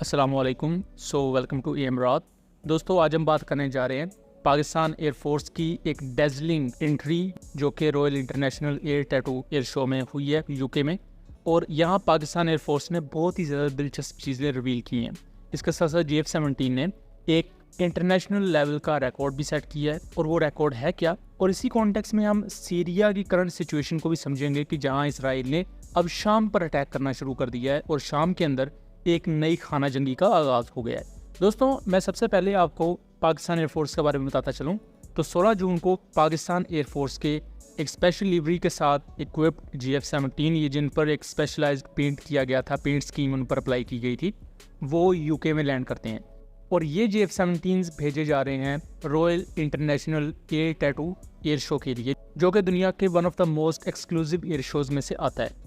अस्सलामुअलैकुम। Welcome to एमरात। दोस्तों, आज हम बात करने जा रहे हैं पाकिस्तान एयरफोर्स की एक डेजलिंग एंट्री जो कि royal international air tattoo air show में हुई है यूके में। और यहाँ पाकिस्तान एयरफोर्स ने बहुत ही ज़्यादा दिलचस्प चीज़ें रिवील की हैं। इसके साथ साथ GF-17 ने एक इंटरनेशनल लेवल का रिकॉर्ड भी सेट किया है। और वो रिकॉर्ड है क्या, और इसी कॉन्टेक्स्ट में हम सीरिया की करंट सिचुएशन को भी समझेंगे कि जहाँ इसराइल ने अब शाम पर अटैक करना शुरू कर दिया है और शाम के अंदर एक नई खाना जंगी का आगाज़ हो गया है। दोस्तों, मैं सबसे पहले आपको पाकिस्तान एयरफोर्स के बारे में बताता चलूँ तो 16 जून को पाकिस्तान एयरफोर्स के एक स्पेशल लिवरी के साथ इक्विप्ड GF-17, ये जिन पर एक स्पेशलाइज्ड पेंट किया गया था, पेंट स्कीम उन पर अप्लाई की गई थी, वो यूके में लैंड करते हैं। और ये GF-17 भेजे जा रहे हैं royal international air tattoo air show के लिए, जो कि दुनिया के one of the most exclusive air shows में से आता है।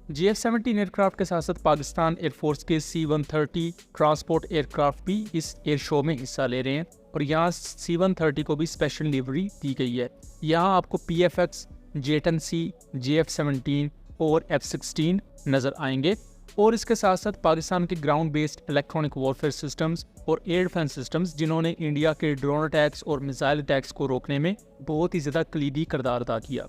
GF-17 एयरक्राफ्ट के साथ साथ पाकिस्तान एयरफोर्स के C-130 ट्रांसपोर्ट एयरक्राफ्ट भी इस एयर शो में हिस्सा ले रहे हैं। और यहाँ C-130 को भी स्पेशल लिवरी दी गई है। यहाँ आपको PFX, J-10C, GF-17 और F-16 नज़र आएंगे। और इसके साथ साथ पाकिस्तान के ground based electronic warfare systems और एयर डिफेंस सिस्टम्स, जिन्होंने इंडिया के ड्रोन अटैक्स और मिसाइल अटैक्स को रोकने में बहुत ही ज़्यादा कलीदी किरदार अदा किया।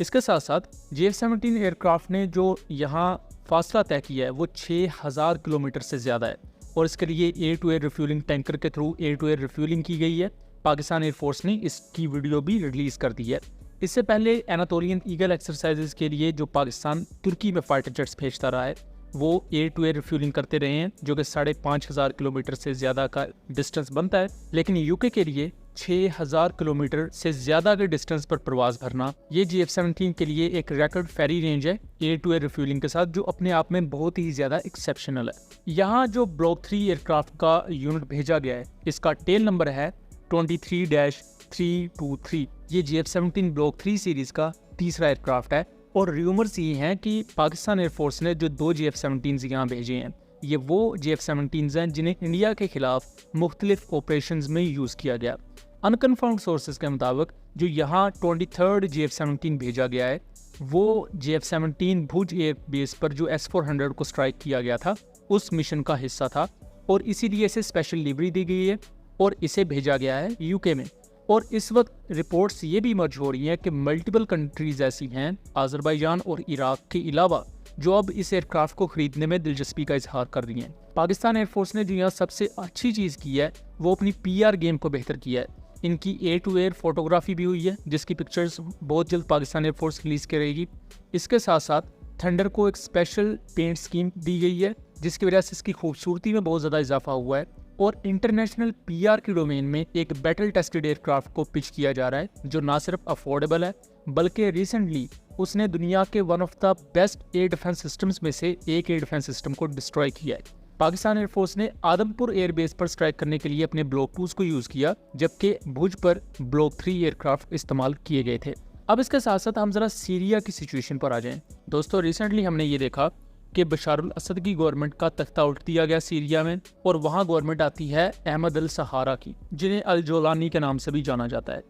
इसके साथ साथ GF-17 एयरक्राफ्ट ने जो यहाँ फासला तय किया है वो 6000 किलोमीटर से ज़्यादा है। और इसके लिए air to air refuelling tanker के through air to air refuelling की गई है। पाकिस्तान एयरफोर्स ने इसकी वीडियो भी रिलीज़ कर दी है। इससे पहले एनातोलियन ईगल एक्सरसाइजेज के लिए जो पाकिस्तान तुर्की में फाइटर जेट्स भेजता रहा है, वो एयर टू एयर रिफ्यूलिंग करते रहे हैं, जो कि 5500 किलोमीटर से ज़्यादा का डिस्टेंस बनता है। लेकिन यूके के लिए 6000 किलोमीटर से ज़्यादा के डिस्टेंस पर प्रवास भरना, ये GF-17 के लिए एक रिकॉर्ड फेरी रेंज है एयर टू एयर रिफ्यूलिंग के साथ, जो अपने आप में बहुत ही ज़्यादा एक्सेप्शनल है। यहाँ जो ब्लॉक 3 एयरक्राफ्ट का यूनिट भेजा गया है, इसका टेल नंबर है 23-323। ये GF-17 ब्लॉक 3 सीरीज़ का तीसरा एयरक्राफ्ट है। और र्यूमर्स ये हैं कि पाकिस्तान एयरफोर्स ने जो 2 GF-17 यहाँ भेजे हैं, ये वो GF-17 हैं जिन्हें इंडिया के खिलाफ मुख्तलिफ ऑपरेशंस में यूज़ किया गया। अनकन्फर्म्ड सोर्सेज के मुताबिक जो यहाँ 23rd GF-17 भेजा गया है, वो GF-17 भुज एयर बेस पर जो S-400 को स्ट्राइक किया गया था, उस मिशन का हिस्सा था। और इसीलिए इसे स्पेशल लिवरी दी गई है और इसे भेजा गया है यूके में। और इस वक्त रिपोर्ट्स ये भी मर्ज हो रही हैं कि मल्टीपल कंट्रीज ऐसी हैं, आज़रबाईजान और इराक के अलावा, जो अब इस एयरक्राफ्ट को खरीदने में दिलचस्पी का इजहार कर रही हैं। पाकिस्तान एयरफोर्स ने जो यहाँ सबसे अच्छी चीज़ की है, वो अपनी PR गेम को बेहतर किया है। इनकी एयर टू एयर फोटोग्राफी भी हुई है, जिसकी पिक्चर्स बहुत जल्द पाकिस्तान एयरफोर्स रिलीज़ करेगी। इसके साथ साथ थंडर को एक स्पेशल पेंट स्कीम दी गई है, जिसकी वजह से इसकी खूबसूरती में बहुत ज़्यादा इजाफा हुआ है। और इंटरनेशनल PR की डोमेन में एक बैटल टेस्टेड एयरक्राफ्ट को पिच किया जा रहा है, जो ना सिर्फ अफोर्डेबल है, बल्कि रिसेंटली उसने दुनिया के one of the best air defence systems में से एक एयर डिफेंस सिस्टम को डिस्ट्रॉय किया है। पाकिस्तान एयरफोर्स ने आदमपुर एयरबेस पर स्ट्राइक करने के लिए अपने ब्लॉक 2 को यूज़ किया, जबकि भुज पर ब्लॉक 3 एयरक्राफ्ट इस्तेमाल किए गए थे। अब इसके साथ साथ हम ज़रा सीरिया की सिचुएशन पर आ जाएं। दोस्तों, रिसेंटली हमने ये देखा कि बशारुल असद की गवर्नमेंट का तख्ता उल्ट दिया गया सीरिया में, और वहाँ गवर्नमेंट आती है अहमद अल सहारा की, जिन्हें अल जोलानी के नाम से भी जाना जाता है।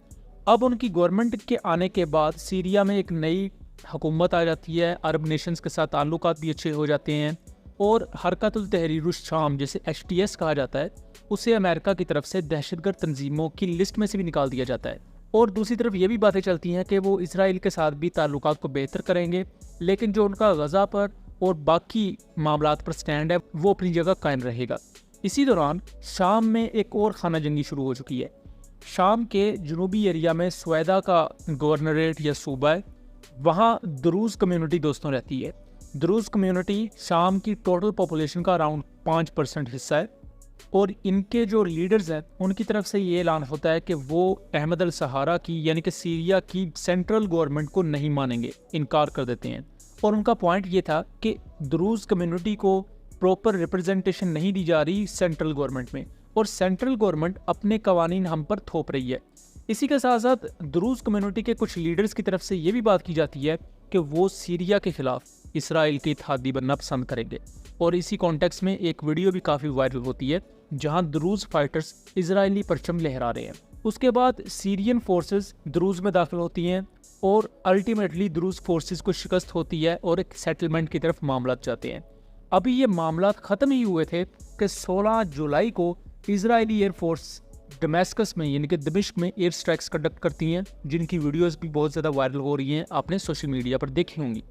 अब उनकी गवर्नमेंट के आने के बाद सीरिया में एक नई हुकूमत आ जाती है, अरब नेशंस के साथ ताल्लुकात भी अच्छे हो जाते हैं, और हरकतुल तहरीरुश शाम, जिसे HTS कहा जाता है, उसे अमेरिका की तरफ से दहशतगर्द तंजीमों की लिस्ट में से भी निकाल दिया जाता है। और दूसरी तरफ ये भी बातें चलती हैं कि वो इसराइल के साथ भी ताल्लुकात को बेहतर करेंगे, लेकिन जो उनका गज़ा पर और बाकी मामलात पर स्टैंड है, वो अपनी जगह कायम रहेगा। इसी दौरान शाम में एक और खाना जंगी शुरू हो चुकी है। शाम के जनूबी एरिया में स्वेदा का गवर्नरेट या सूबा है, वहाँ दरूज कम्युनिटी दोस्तों रहती है। दरूज कम्युनिटी शाम की टोटल पॉपुलेशन का अराउंड 5% हिस्सा है। और इनके जो लीडर्स हैं, उनकी तरफ से ये ऐलान होता है कि वो अहमद अल सहारा की, यानी कि सीरिया की सेंट्रल गवर्नमेंट को नहीं मानेंगे, इनकार कर देते हैं। और उनका पॉइंट ये था कि दरूज कम्युनिटी को प्रॉपर रिप्रेजेंटेशन नहीं दी जा रही सेंट्रल गवर्नमेंट में, और सेंट्रल गवर्नमेंट अपने कवानीन हम पर थोप रही है। इसी के साथ साथ दरूज कम्युनिटी के कुछ लीडर्स की तरफ से ये भी बात की जाती है कि वो सीरिया के खिलाफ इसराइल की इत्तेहादी बनना पसंद करेंगे। और इसी कॉन्टेक्स्ट में एक वीडियो भी काफ़ी वायरल होती है, जहां दरूज फाइटर्स इजरायली परचम लहरा रहे हैं। उसके बाद सीरियन फोर्सेस दरूज में दाखिल होती हैं और अल्टीमेटली दरूज फोर्सेस को शिकस्त होती है और एक सेटलमेंट की तरफ मामला जाते हैं। अभी ये मामला ख़त्म ही हुए थे के 16 जुलाई को इजरायली एयरफोर्स दमेस्कस में यानी कि दमिश्क में एयर स्ट्राइक्स कंडक्ट करती हैं, जिनकी वीडियोस भी बहुत ज़्यादा वायरल हो रही हैं, आपने सोशल मीडिया पर देखी होंगी।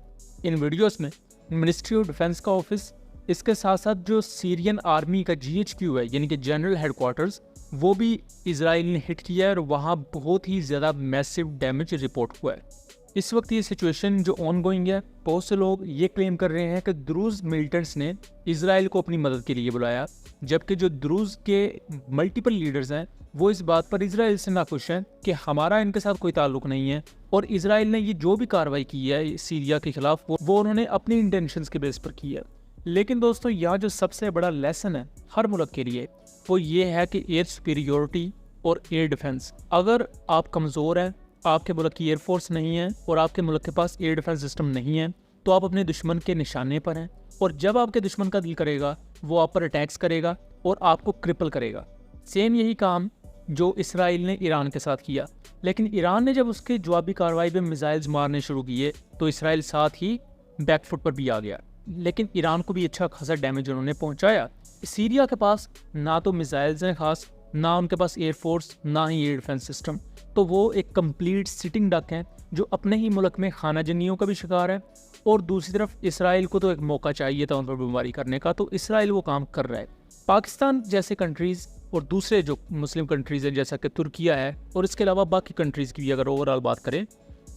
इन वीडियोस में मिनिस्ट्री ऑफ डिफेंस का ऑफिस, इसके साथ साथ जो सीरियन आर्मी का GHQ है यानी कि जनरल हेडक्वार्टर्स, वो भी इजराइल ने हिट किया है और वहाँ बहुत ही ज़्यादा मैसिव डैमेज रिपोर्ट हुआ है। इस वक्त ये सिचुएशन जो ऑनगोइंग है, बहुत से लोग ये क्लेम कर रहे हैं कि द्रूज मिलिटेंट्स ने इजराइल को अपनी मदद के लिए बुलाया, जबकि जो द्रूज के मल्टीपल लीडर्स हैं वो इस बात पर इजराइल से नाखुश हैं कि हमारा इनके साथ कोई ताल्लुक नहीं है, और इजराइल ने ये जो भी कार्रवाई की है सीरिया के खिलाफ वो उन्होंने अपनी इंटेंशंस के बेस पर की है। लेकिन दोस्तों, यहाँ जो सबसे बड़ा लेसन है हर मुल्क के लिए वो ये है कि एयर सुपीरियोरिटी और एयर डिफेंस। अगर आप कमज़ोर हैं, आपके मुल्क की एयरफोर्स नहीं है और आपके मुल्क के पास एयर डिफेंस सिस्टम नहीं है, तो आप अपने दुश्मन के निशाने पर हैं, और जब आपके दुश्मन का दिल करेगा वो आप पर अटैक्स करेगा और आपको क्रिपल करेगा। सेम यही काम जो इसराइल ने ईरान के साथ किया, लेकिन ईरान ने जब उसके जवाबी कार्रवाई में मिसाइल्स मारने शुरू किए तो इसराइल साथ ही बैकफुट पर भी आ गया, लेकिन ईरान को भी अच्छा खासा डैमेज उन्होंने पहुंचाया। सीरिया के पास ना तो मिसाइल्स हैं खास, ना उनके पास एयरफोर्स, ना ही एयर डिफेंस सिस्टम, तो वो एक कंप्लीट सिटिंग डक हैं जो अपने ही मुल्क में खाना जन्नियों का भी शिकार है। और दूसरी तरफ इसराइल को तो एक मौका चाहिए था उन पर बीमारी करने का, तो इसराइल वो काम कर रहा है। पाकिस्तान जैसे कंट्रीज़ और दूसरे जो मुस्लिम कंट्रीज़ हैं जैसा कि तुर्किया है, और इसके अलावा बाकी कंट्रीज़ की भी अगर ओवरऑल बात करें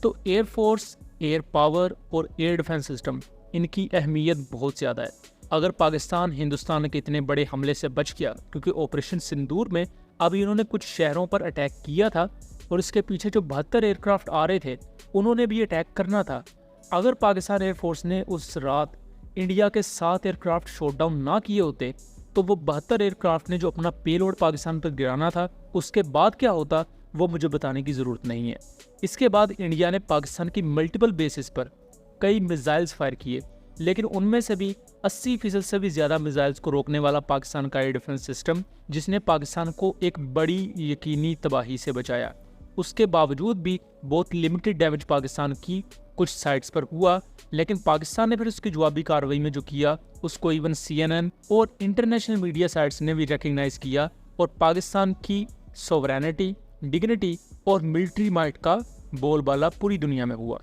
तो एयरफोर्स, एयर पावर और एयर डिफेंस सिस्टम, इनकी अहमियत बहुत ज़्यादा है। अगर पाकिस्तान हिंदुस्तान के इतने बड़े हमले से बच गया, क्योंकि ऑपरेशन सिंदूर में अभी इन्होंने कुछ शहरों पर अटैक किया था और इसके पीछे जो 72 एयरक्राफ्ट आ रहे थे उन्होंने भी अटैक करना था। अगर पाकिस्तान एयरफोर्स ने उस रात इंडिया के 7 एयरक्राफ्ट शॉट डाउन ना किए होते तो वो 72 एयरक्राफ्ट ने जो अपना पेलोड पाकिस्तान पर गिराना था, उसके बाद क्या होता वो मुझे बताने की ज़रूरत नहीं है। इसके बाद इंडिया ने पाकिस्तान की मल्टीपल बेसिस पर कई मिसाइल्स फायर किए, लेकिन उनमें से भी 80% से भी ज़्यादा मिसाइल्स को रोकने वाला पाकिस्तान का एयर डिफेंस सिस्टम, जिसने पाकिस्तान को एक बड़ी यकीनी तबाही से बचाया। उसके बावजूद भी बहुत लिमिटेड डैमेज पाकिस्तान की कुछ साइट्स पर हुआ, लेकिन पाकिस्तान ने फिर उसकी जवाबी कार्रवाई में जो किया उसको इवन CNN और इंटरनेशनल मीडिया साइट्स ने भी रिकग्नाइज किया, और पाकिस्तान की सोवरेनिटी, डिग्निटी और मिलिट्री माइट का बोलबाला पूरी दुनिया में हुआ।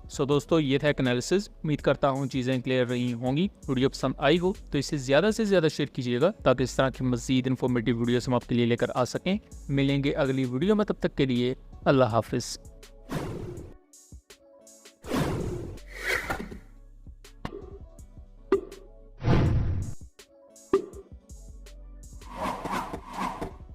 सो दोस्तों, ये था एक एनालिसिस। उम्मीद करता हूँ चीज़ें क्लियर रही होंगी। वीडियो पसंद आई हो तो इसे ज़्यादा से ज़्यादा शेयर कीजिएगा, ताकि इस तरह की मज़ीद इन्फॉर्मेटिव वीडियोस हम आपके लिए लेकर आ सकें। मिलेंगे अगली वीडियो में, तब तक के लिए अल्लाह हाफिज़।